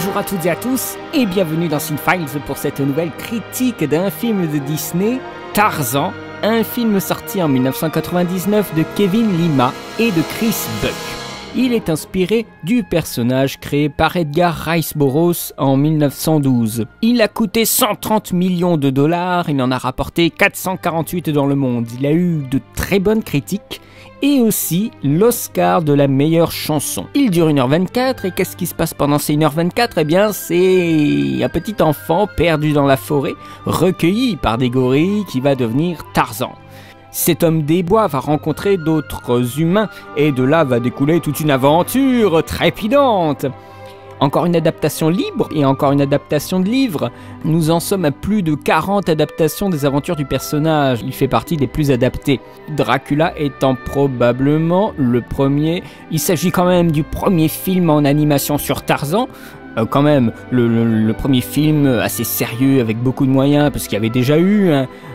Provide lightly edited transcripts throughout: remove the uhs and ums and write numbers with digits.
Bonjour à toutes et à tous et bienvenue dans Cinefiles pour cette nouvelle critique d'un film de Disney, Tarzan, un film sorti en 1999 de Kevin Lima et de Chris Buck. Il est inspiré du personnage créé par Edgar Rice Burroughs en 1912. Il a coûté 130 millions de dollars, il en a rapporté 448 dans le monde. Il a eu de très bonnes critiques et aussi l'Oscar de la meilleure chanson. Il dure 1h24 et qu'est-ce qui se passe pendant ces 1h24 ? Eh bien, c'est un petit enfant perdu dans la forêt, recueilli par des gorilles qui va devenir Tarzan. Cet homme des bois va rencontrer d'autres humains et de là va découler toute une aventure trépidante. Encore une adaptation libre et encore une adaptation de livre. Nous en sommes à plus de 40 adaptations des aventures du personnage. Il fait partie des plus adaptés. Dracula étant probablement le premier. Il s'agit quand même du premier film en animation sur Tarzan. Quand même, le premier film assez sérieux avec beaucoup de moyens, parce qu'il y avait déjà eu,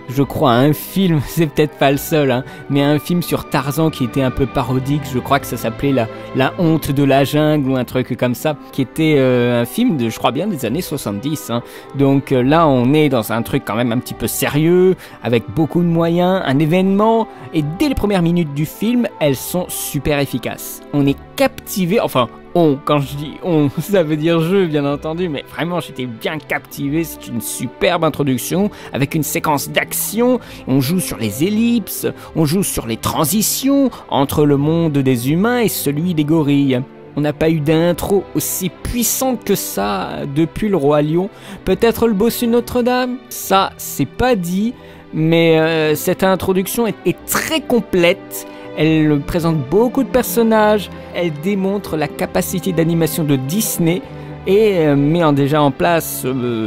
je crois, un film, c'est peut-être pas le seul, mais un film sur Tarzan qui était un peu parodique, je crois que ça s'appelait la honte de la jungle ou un truc comme ça, qui était un film de, je crois bien, des années 70. Donc là, on est dans un truc quand même un petit peu sérieux, avec beaucoup de moyens, un événement, et dès les premières minutes du film, elles sont super efficaces. On est captivé, enfin... quand je dis on, ça veut dire je bien entendu, mais vraiment j'étais bien captivé, c'est une superbe introduction avec une séquence d'action, on joue sur les ellipses, on joue sur les transitions entre le monde des humains et celui des gorilles. On n'a pas eu d'intro aussi puissante que ça depuis le Roi Lion, peut-être le Bossu Notre-Dame, ça c'est pas dit, mais cette introduction est très complète. Elle présente beaucoup de personnages, elle démontre la capacité d'animation de Disney et met déjà en place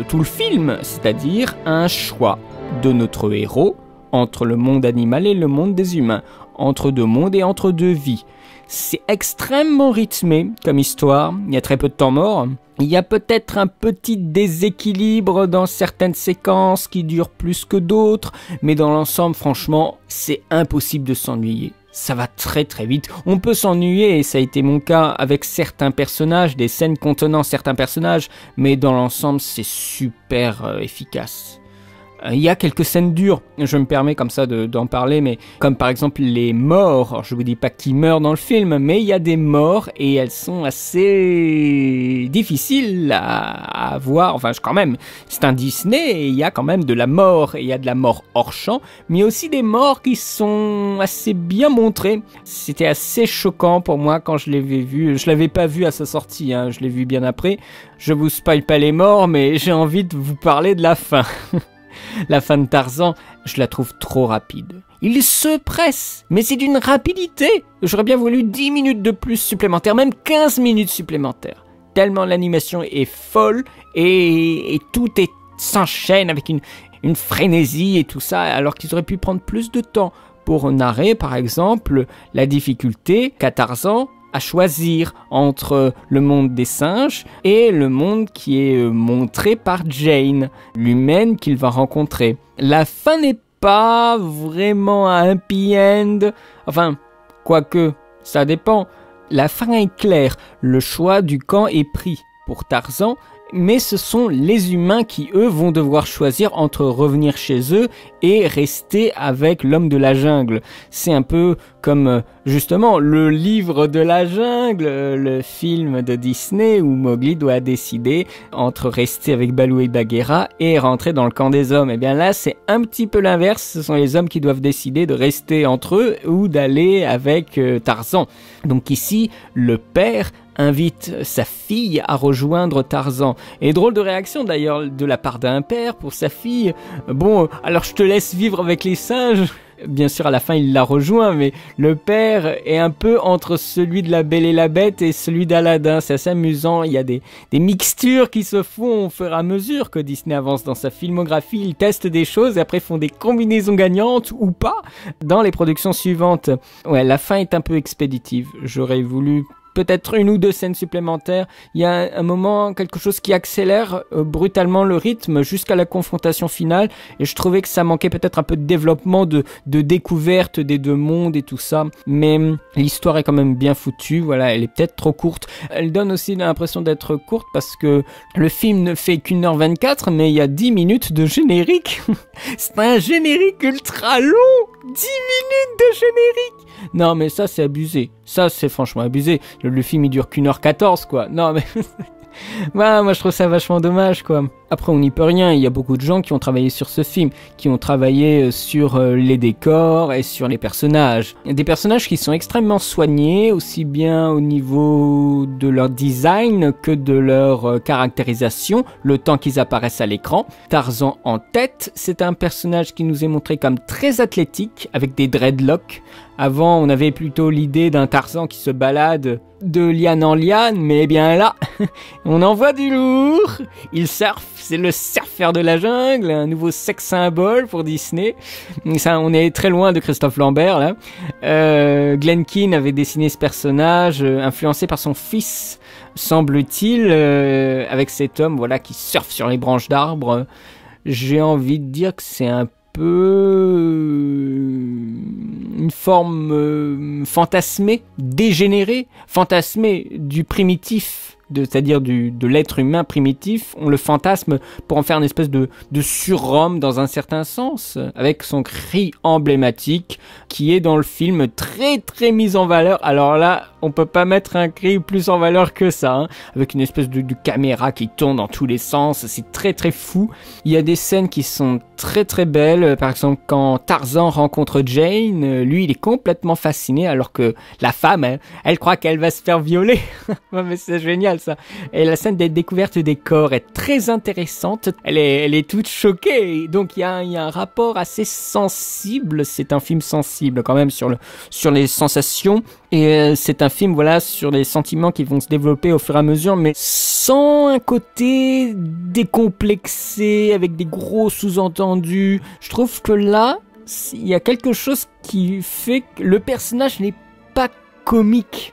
tout le film, c'est-à-dire un choix de notre héros entre le monde animal et le monde des humains, entre deux mondes et entre deux vies. C'est extrêmement rythmé comme histoire, il y a très peu de temps mort. Il y a peut-être un petit déséquilibre dans certaines séquences qui durent plus que d'autres, mais dans l'ensemble, franchement, c'est impossible de s'ennuyer. Ça va très très vite. On peut s'ennuyer, et ça a été mon cas avec certains personnages, des scènes contenant certains personnages, mais dans l'ensemble, c'est super efficace. Il y a quelques scènes dures, je me permets comme ça d'en parler, mais comme par exemple les morts. Alors, je vous dis pas qu'ils meurent dans le film, mais il y a des morts et elles sont assez difficiles à voir. Enfin, quand même, c'est un Disney et il y a quand même de la mort, et il y a de la mort hors champ, mais aussi des morts qui sont assez bien montrées. C'était assez choquant pour moi quand je l'avais vu. Je l'avais pas vu à sa sortie, je l'ai vu bien après. Je vous spoil pas les morts, mais j'ai envie de vous parler de la fin. La fin de Tarzan, je la trouve trop rapide. Il se presse, mais c'est d'une rapidité. J'aurais bien voulu 10 minutes de plus supplémentaires, même 15 minutes supplémentaires. Tellement l'animation est folle et tout s'enchaîne avec une frénésie et tout ça, alors qu'ils auraient pu prendre plus de temps pour narrer, par exemple, la difficulté qu'a Tarzan à choisir entre le monde des singes et le monde qui est montré par Jane, l'humaine qu'il va rencontrer. La fin n'est pas vraiment un happy end, enfin, quoique, ça dépend. La fin est claire, le choix du camp est pris pour Tarzan, mais ce sont les humains qui, eux, vont devoir choisir entre revenir chez eux et rester avec l'homme de la jungle. C'est un peu comme, justement, le livre de la jungle, le film de Disney où Mowgli doit décider entre rester avec Balou et Bagheera et rentrer dans le camp des hommes. Et bien là, c'est un petit peu l'inverse. Ce sont les hommes qui doivent décider de rester entre eux ou d'aller avec Tarzan. Donc ici, le père invite sa fille à rejoindre Tarzan. Et drôle de réaction d'ailleurs de la part d'un père pour sa fille. Bon, alors je te laisse vivre avec les singes. Bien sûr, à la fin, il la rejoint, mais le père est un peu entre celui de La Belle et la Bête et celui d'Aladin. C'est assez amusant. Il y a des mixtures qui se font au fur et à mesure que Disney avance dans sa filmographie. Ils testent des choses et après font des combinaisons gagnantes ou pas dans les productions suivantes. Ouais, la fin est un peu expéditive. J'aurais voulu peut-être une ou deux scènes supplémentaires. Il y a un moment, quelque chose qui accélère brutalement le rythme jusqu'à la confrontation finale. Et je trouvais que ça manquait peut-être un peu de développement, de découverte des deux mondes et tout ça. Mais l'histoire est quand même bien foutue. Voilà, elle est peut-être trop courte. Elle donne aussi l'impression d'être courte parce que le film ne fait qu'1h24, mais il y a 10 minutes de générique. C'est un générique ultra long. 10 minutes de générique. Non, mais ça, c'est abusé. Ça, c'est franchement abusé. Le film, il dure qu'1h14, quoi. Non, mais... Ouais, moi je trouve ça vachement dommage, quoi. Après, on n'y peut rien, il y a beaucoup de gens qui ont travaillé sur ce film, qui ont travaillé sur les décors et sur les personnages. Des personnages qui sont extrêmement soignés, aussi bien au niveau de leur design que de leur caractérisation, le temps qu'ils apparaissent à l'écran. Tarzan en tête, c'est un personnage qui nous est montré comme très athlétique, avec des dreadlocks. Avant, on avait plutôt l'idée d'un Tarzan qui se balade de liane en liane, mais bien là, on envoie du lourd. Il surfe, c'est le surfeur de la jungle, un nouveau sex symbole pour Disney. Ça, on est très loin de Christophe Lambert, là. Glen Keane avait dessiné ce personnage, influencé par son fils, semble-t-il, avec cet homme, voilà, qui surfe sur les branches d'arbres. J'ai envie de dire que c'est un une forme fantasmée, dégénérée, fantasmée du primitif, c'est-à-dire de l'être humain primitif. On le fantasme pour en faire une espèce de surhomme dans un certain sens, avec son cri emblématique qui est dans le film très très mis en valeur. Alors là, on peut pas mettre un cri plus en valeur que ça, hein, avec une espèce de caméra qui tourne dans tous les sens, c'est très très fou. Il y a des scènes qui sont très très belles, par exemple quand Tarzan rencontre Jane, lui il est complètement fasciné alors que la femme, elle croit qu'elle va se faire violer. Mais c'est génial ça. Et la scène des découvertes des corps est très intéressante, elle est toute choquée, donc il y a un rapport assez sensible, c'est un film sensible quand même sur les sensations. Et c'est un film, voilà, sur les sentiments qui vont se développer au fur et à mesure, mais sans un côté décomplexé, avec des gros sous-entendus. Je trouve que là, il y a quelque chose qui fait que le personnage n'est pas comique.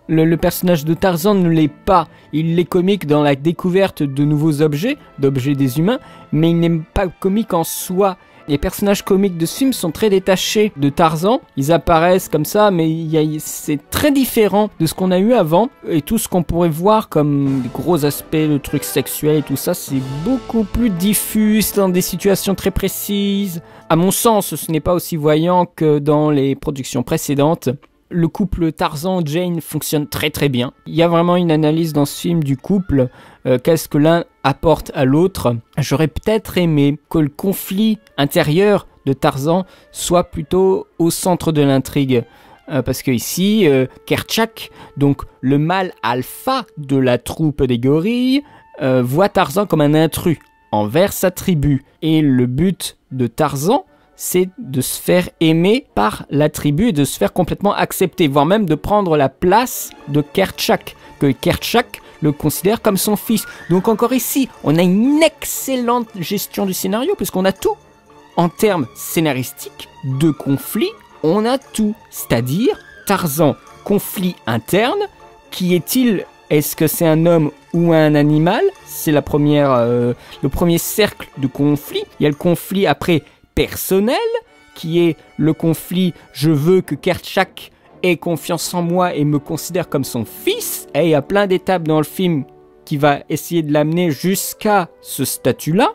Le personnage de Tarzan ne l'est pas. Il est comique dans la découverte de nouveaux objets, d'objets des humains, mais il n'est pas comique en soi. Les personnages comiques de ce film sont très détachés de Tarzan. Ils apparaissent comme ça, mais c'est très différent de ce qu'on a eu avant. Et tout ce qu'on pourrait voir comme des gros aspects, le truc sexuel et tout ça, c'est beaucoup plus diffus dans des situations très précises. À mon sens, ce n'est pas aussi voyant que dans les productions précédentes. Le couple Tarzan-Jane fonctionne très très bien. Il y a vraiment une analyse dans ce film du couple. Qu'est-ce que l'un apporte à l'autre. J'aurais peut-être aimé que le conflit intérieur de Tarzan soit plutôt au centre de l'intrigue. Parce que ici, Kerchak, donc le mâle alpha de la troupe des gorilles, voit Tarzan comme un intrus envers sa tribu. Et le but de Tarzan, c'est de se faire aimer par la tribu et de se faire complètement accepter, voire même de prendre la place de Kerchak, que Kerchak le considère comme son fils. Donc encore ici, on a une excellente gestion du scénario, puisqu'on a tout. En termes scénaristiques, de conflit, on a tout. C'est-à-dire, Tarzan, conflit interne, qui est-il? Est-ce que c'est un homme ou un animal? C'est le premier cercle de conflit. Il y a le conflit après personnel, qui est le conflit « je veux que Kerchak ait confiance en moi et me considère comme son fils ». Et il y a plein d'étapes dans le film qui va essayer de l'amener jusqu'à ce statut-là.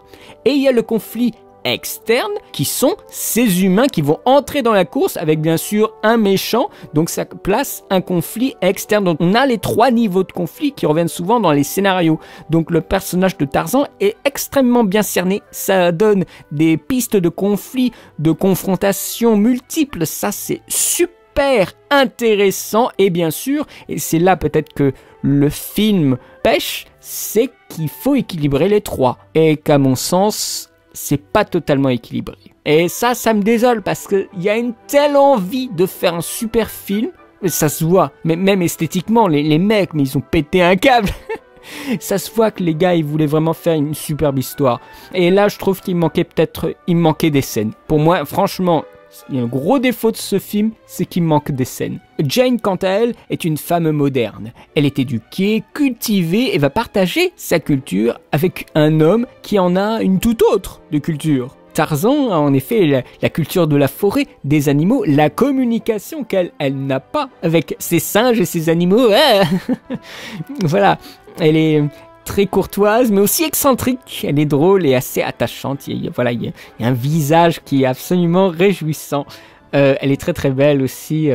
Et il y a le conflit externe, qui sont ces humains qui vont entrer dans la course avec bien sûr un méchant, donc ça place un conflit externe. Donc on a les trois niveaux de conflit qui reviennent souvent dans les scénarios. Donc le personnage de Tarzan est extrêmement bien cerné, ça donne des pistes de conflit, de confrontation multiples, ça c'est super intéressant. Et bien sûr, et c'est là peut-être que le film pêche, c'est qu'il faut équilibrer les trois, et qu'à mon sens c'est pas totalement équilibré. Et ça me désole parce qu'il y a une telle envie de faire un super film, ça se voit, mais même esthétiquement, les mecs, mais ils ont pété un câble. Ça se voit que les gars, ils voulaient vraiment faire une superbe histoire. Et là, je trouve qu'il manquait des scènes. Pour moi, franchement, Il y a un gros défaut de ce film, c'est qu'il manque des scènes. Jane, quant à elle, est une femme moderne. Elle est éduquée, cultivée et va partager sa culture avec un homme qui en a une toute autre de culture. Tarzan a en effet la culture de la forêt, des animaux, la communication qu'elle n'a pas avec ses singes et ses animaux. Voilà, elle est très courtoise, mais aussi excentrique. Elle est drôle et assez attachante. Il y a un visage qui est absolument réjouissant. Elle est très très belle aussi.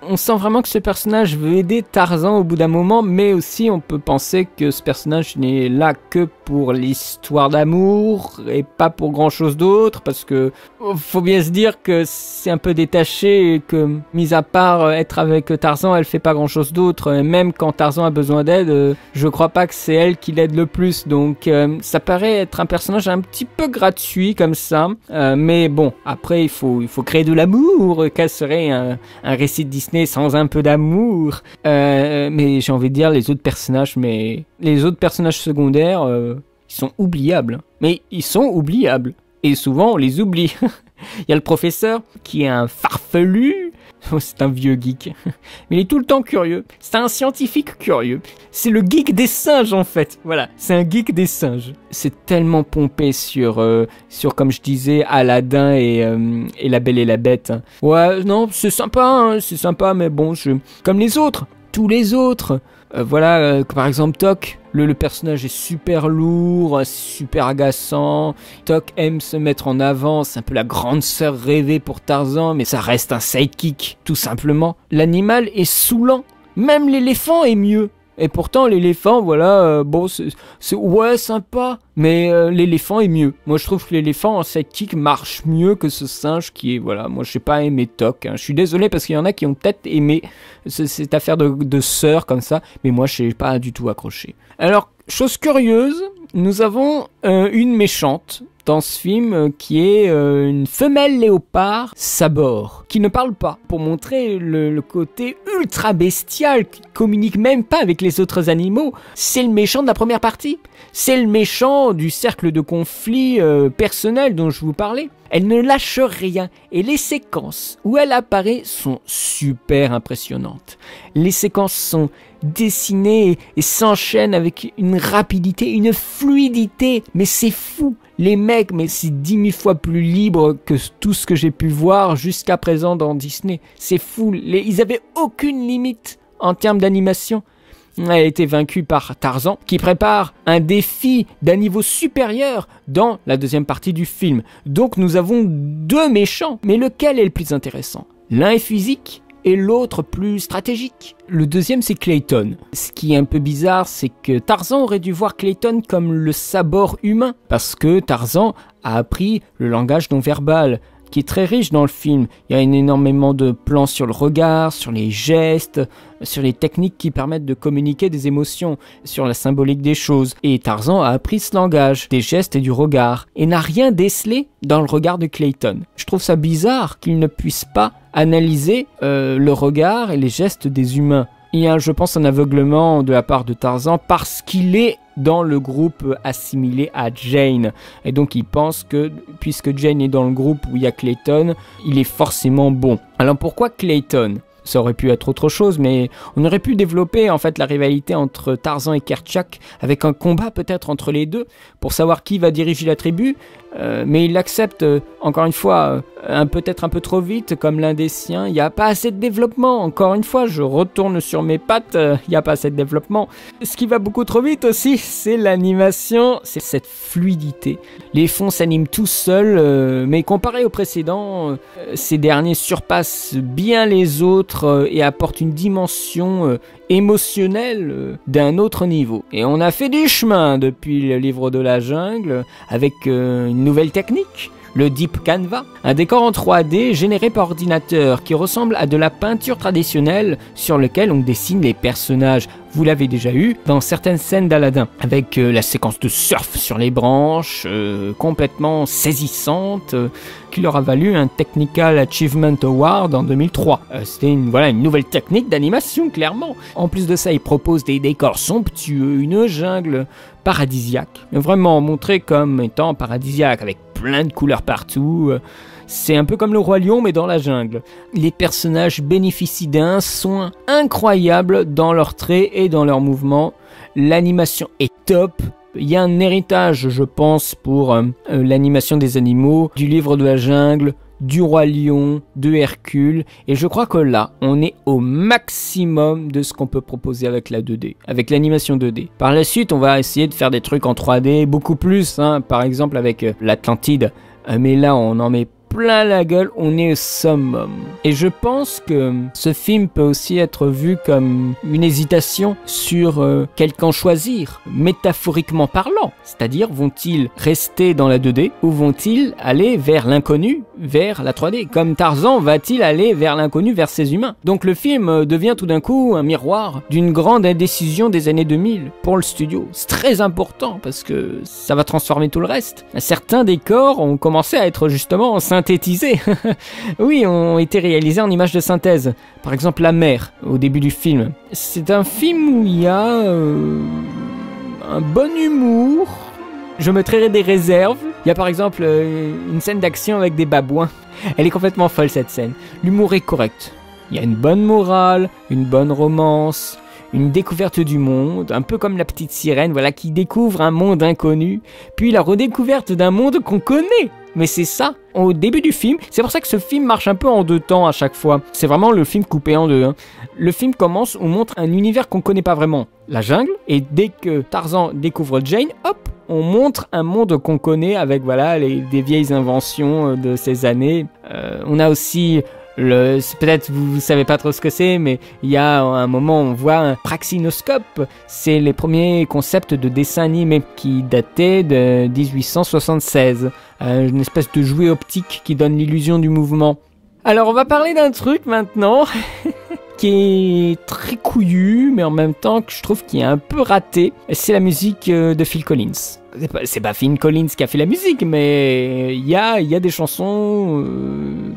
On sent vraiment que ce personnage veut aider Tarzan au bout d'un moment, mais aussi on peut penser que ce personnage n'est là que pour l'histoire d'amour et pas pour grand chose d'autre, parce que faut bien se dire que c'est un peu détaché et que, mis à part être avec Tarzan, elle fait pas grand chose d'autre. Et même quand Tarzan a besoin d'aide, je crois pas que c'est elle qui l'aide le plus. Donc ça paraît être un personnage un petit peu gratuit comme ça. Mais bon, après il faut créer de l'amour. Quel serait un récit de Disney sans un peu d'amour? Mais j'ai envie de dire les autres personnages secondaires, ils sont oubliables. Mais ils sont oubliables. Et souvent on les oublie. Il y a le professeur qui est un farfelu. Oh, c'est un vieux geek. Mais il est tout le temps curieux. C'est un scientifique curieux. C'est le geek des singes en fait. Voilà, c'est un geek des singes. C'est tellement pompé sur comme je disais, Aladdin et La Belle et la Bête. Ouais, non, c'est sympa, mais bon, comme les autres, tous les autres. Par exemple Toc, le personnage est super lourd, super agaçant. Toc aime se mettre en avant, c'est un peu la grande sœur rêvée pour Tarzan, mais ça reste un sidekick, tout simplement. L'animal est saoulant, même l'éléphant est mieux. Et pourtant l'éléphant, c'est ouais sympa, mais l'éléphant est mieux. Moi je trouve que l'éléphant en sidekick marche mieux que ce singe qui est, moi j'ai pas aimé Toc. Je suis désolé parce qu'il y en a qui ont peut-être aimé cette affaire de sœur comme ça, mais moi je n'ai pas du tout accroché. Alors, chose curieuse, nous avons une méchante dans ce film qui est une femelle léopard Sabor, qui ne parle pas, pour montrer le côté ultra bestial, qui communique même pas avec les autres animaux. C'est le méchant de la première partie. C'est le méchant du cercle de conflit personnel dont je vous parlais. Elle ne lâche rien et les séquences où elle apparaît sont super impressionnantes. Les séquences sont dessinées et s'enchaînent avec une rapidité, une fluidité, mais c'est fou. Les mecs, mais c'est 10 000 fois plus libre que tout ce que j'ai pu voir jusqu'à présent dans Disney. C'est fou, ils avaient aucune limite en termes d'animation. Elle a été vaincue par Tarzan, qui prépare un défi d'un niveau supérieur dans la deuxième partie du film. Donc nous avons deux méchants, mais lequel est le plus intéressant? L'un est physique et l'autre plus stratégique. Le deuxième, c'est Clayton. Ce qui est un peu bizarre, c'est que Tarzan aurait dû voir Clayton comme le Sabor humain, parce que Tarzan a appris le langage non verbal, qui est très riche dans le film. Il y a énormément de plans sur le regard, sur les gestes, sur les techniques qui permettent de communiquer des émotions, sur la symbolique des choses. Et Tarzan a appris ce langage, des gestes et du regard, et n'a rien décelé dans le regard de Clayton. Je trouve ça bizarre qu'il ne puisse pas analyser le regard et les gestes des humains. Il y a, je pense, un aveuglement de la part de Tarzan parce qu'il est dans le groupe assimilé à Jane. Et donc il pense que, puisque Jane est dans le groupe où il y a Clayton, il est forcément bon. Alors pourquoi Clayton ? Ça aurait pu être autre chose, mais on aurait pu développer en fait la rivalité entre Tarzan et Kerchak avec un combat peut-être entre les deux pour savoir qui va diriger la tribu. Mais il l'accepte, encore une fois, peut-être un peu trop vite, comme l'un des siens. Il n'y a pas assez de développement. Encore une fois, je retourne sur mes pattes, il n'y a pas assez de développement. Ce qui va beaucoup trop vite aussi, c'est l'animation, c'est cette fluidité. Les fonds s'animent tout seuls, mais comparé aux précédents, ces derniers surpassent bien les autres et apportent une dimension émotionnelle d'un autre niveau. Et on a fait du chemin depuis le livre de la jungle avec une nouvelle technique, le Deep Canva, un décor en 3D généré par ordinateur qui ressemble à de la peinture traditionnelle sur lequel on dessine les personnages. Vous l'avez déjà eu dans certaines scènes d'Aladdin, avec la séquence de surf sur les branches, complètement saisissante, qui leur a valu un Technical Achievement Award en 2003. C'était une nouvelle technique d'animation, clairement. En plus de ça, ils proposent des décors somptueux, une jungle paradisiaque, vraiment montrée comme étant paradisiaque, avec plein de couleurs partout. C'est un peu comme le Roi Lion, mais dans la jungle. Les personnages bénéficient d'un soin incroyable dans leurs traits et dans leurs mouvements. L'animation est top. Il y a un héritage, je pense, pour l'animation des animaux, du livre de la jungle, du Roi Lion, de Hercule, et je crois que là, on est au maximum de ce qu'on peut proposer avec la 2D, avec l'animation 2D. Par la suite, on va essayer de faire des trucs en 3D, beaucoup plus, hein, par exemple avec l'Atlantide, mais là, on en met plein la gueule, on est au summum. Et je pense que ce film peut aussi être vu comme une hésitation sur quel camp choisir, métaphoriquement parlant. C'est-à-dire, vont-ils rester dans la 2D ou vont-ils aller vers l'inconnu, vers la 3D? Comme Tarzan va-t-il aller vers l'inconnu, vers ses humains? Donc le film devient tout d'un coup un miroir d'une grande indécision des années 2000 pour le studio. C'est très important parce que ça va transformer tout le reste. Certains décors ont commencé à être justement synthétisés. Oui, ont été réalisés en images de synthèse. Par exemple, la mer, au début du film. C'est un film où il y a un bon humour. Je mettrai des réserves. Il y a par exemple une scène d'action avec des babouins. Elle est complètement folle cette scène. L'humour est correct. Il y a une bonne morale, une bonne romance, une découverte du monde, un peu comme la petite sirène, voilà, qui découvre un monde inconnu, puis la redécouverte d'un monde qu'on connaît. Mais c'est ça, au début du film, c'est pour ça que ce film marche un peu en deux temps à chaque fois. C'est vraiment le film coupé en deux. Hein. Le film commence, on montre un univers qu'on connaît pas vraiment, la jungle, et dès que Tarzan découvre Jane, hop, on montre un monde qu'on connaît avec voilà des vieilles inventions de ces années. On a aussi peut-être vous savez pas trop ce que c'est, mais il y a un moment où on voit un praxinoscope. C'est les premiers concepts de dessin animé qui dataient de 1876. Une espèce de jouet optique qui donne l'illusion du mouvement. Alors on va parler d'un truc maintenant qui est très couillu, mais en même temps que je trouve qu'il est un peu raté. C'est la musique de Phil Collins. C'est pas Phil Collins qui a fait la musique, mais il y a des chansons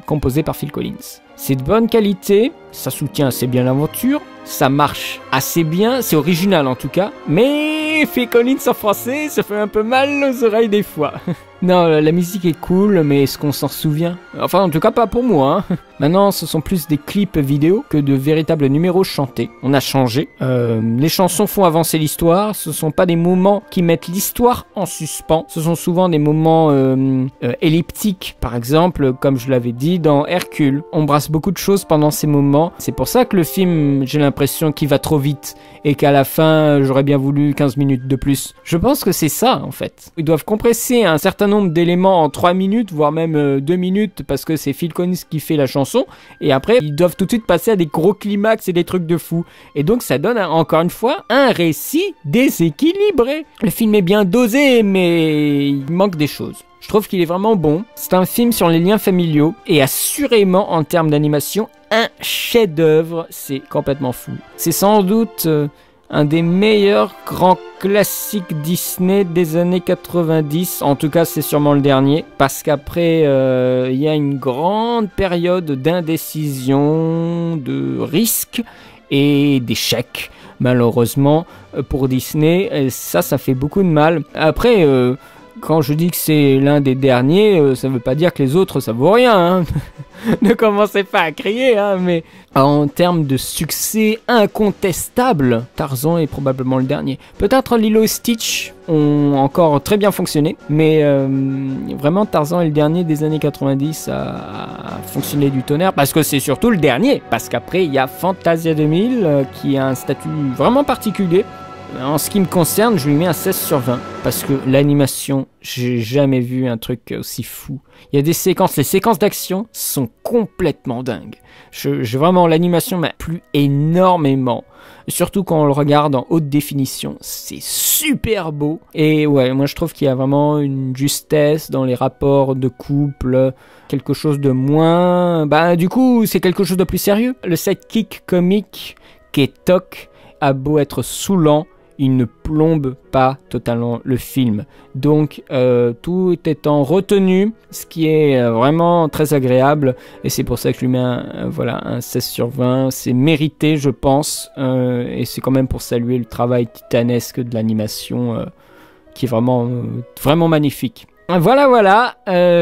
composées par Phil Collins. C'est de bonne qualité, ça soutient assez bien l'aventure, ça marche assez bien, c'est original en tout cas, mais Phil Collins en français, ça fait un peu mal aux oreilles des fois. Non, la musique est cool, mais est-ce qu'on s'en souvient? Enfin, en tout cas pas pour moi. Hein. Maintenant, ce sont plus des clips vidéo que de véritables numéros chantés. On a changé. Les chansons font avancer l'histoire, ce sont pas des moments qui mettent l'histoire en suspens. Ce sont souvent des moments elliptiques, par exemple, comme je l'avais dit dans Hercule. On brasse beaucoup de choses pendant ces moments. C'est pour ça que le film, j'ai l'impression qu'il va trop vite et qu'à la fin, j'aurais bien voulu 15 minutes de plus. Je pense que c'est ça, en fait. Ils doivent compresser un certain nombre d'éléments en 3 minutes, voire même 2 minutes, parce que c'est Phil Collins qui fait la chanson. Et après, ils doivent tout de suite passer à des gros climax et des trucs de fou. Et donc, ça donne, encore une fois, un récit déséquilibré. Le film est bien dosé, mais il manque des choses. Je trouve qu'il est vraiment bon. C'est un film sur les liens familiaux et assurément en termes d'animation, un chef-d'œuvre. C'est complètement fou. C'est sans doute un des meilleurs grands classiques Disney des années 90. En tout cas, c'est sûrement le dernier. Parce qu'après, il y a une grande période d'indécision, de risque et d'échec. Malheureusement, pour Disney, et ça fait beaucoup de mal. Après, quand je dis que c'est l'un des derniers, ça veut pas dire que les autres ça vaut rien. Hein. Ne commencez pas à crier, hein, mais en termes de succès incontestable, Tarzan est probablement le dernier. Peut-être Lilo et Stitch ont encore très bien fonctionné, mais vraiment Tarzan est le dernier des années 90 à fonctionner du tonnerre, parce que c'est surtout le dernier, parce qu'après il y a Fantasia 2000 qui a un statut vraiment particulier. En ce qui me concerne, je lui mets un 16 sur 20. Parce que l'animation, j'ai jamais vu un truc aussi fou. Il y a des séquences, les séquences d'action sont complètement dingues. Vraiment, l'animation m'a plu énormément. Surtout quand on le regarde en haute définition. C'est super beau. Et ouais, moi je trouve qu'il y a vraiment une justesse dans les rapports de couple. Quelque chose de moins... du coup, c'est quelque chose de plus sérieux. Le sidekick comique qui est Toc a beau être saoulant, il ne plombe pas totalement le film. Donc tout étant retenu, ce qui est vraiment très agréable, et c'est pour ça que je lui mets un 16 sur 20. C'est mérité, je pense, et c'est quand même pour saluer le travail titanesque de l'animation qui est vraiment magnifique. Voilà,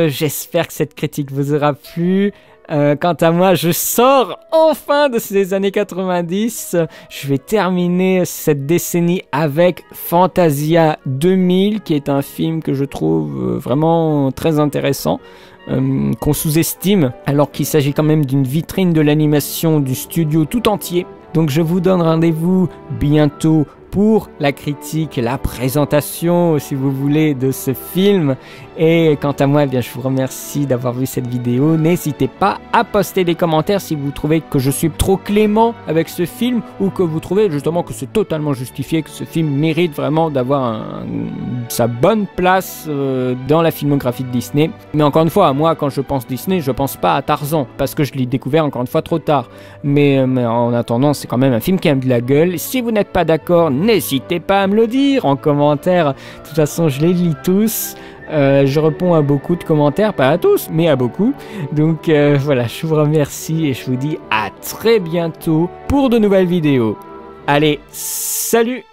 j'espère que cette critique vous aura plu. Quant à moi, je sors enfin de ces années 90. Je vais terminer cette décennie avec Fantasia 2000, qui est un film que je trouve vraiment très intéressant, qu'on sous-estime, alors qu'il s'agit quand même d'une vitrine de l'animation du studio tout entier. Donc je vous donne rendez-vous bientôt pour la critique, la présentation, si vous voulez, de ce film. Et quant à moi, eh bien, je vous remercie d'avoir vu cette vidéo. N'hésitez pas à poster des commentaires si vous trouvez que je suis trop clément avec ce film ou que vous trouvez justement que c'est totalement justifié, que ce film mérite vraiment d'avoir sa bonne place dans la filmographie de Disney. Mais encore une fois, moi, quand je pense Disney, je pense pas à Tarzan parce que je l'ai découvert encore une fois trop tard. Mais en attendant, c'est quand même un film qui a de la gueule. Si vous n'êtes pas d'accord, n'hésitez pas à me le dire en commentaire. De toute façon, je les lis tous. Je réponds à beaucoup de commentaires, pas à tous, mais à beaucoup. Donc voilà, je vous remercie et je vous dis à très bientôt pour de nouvelles vidéos. Allez, salut!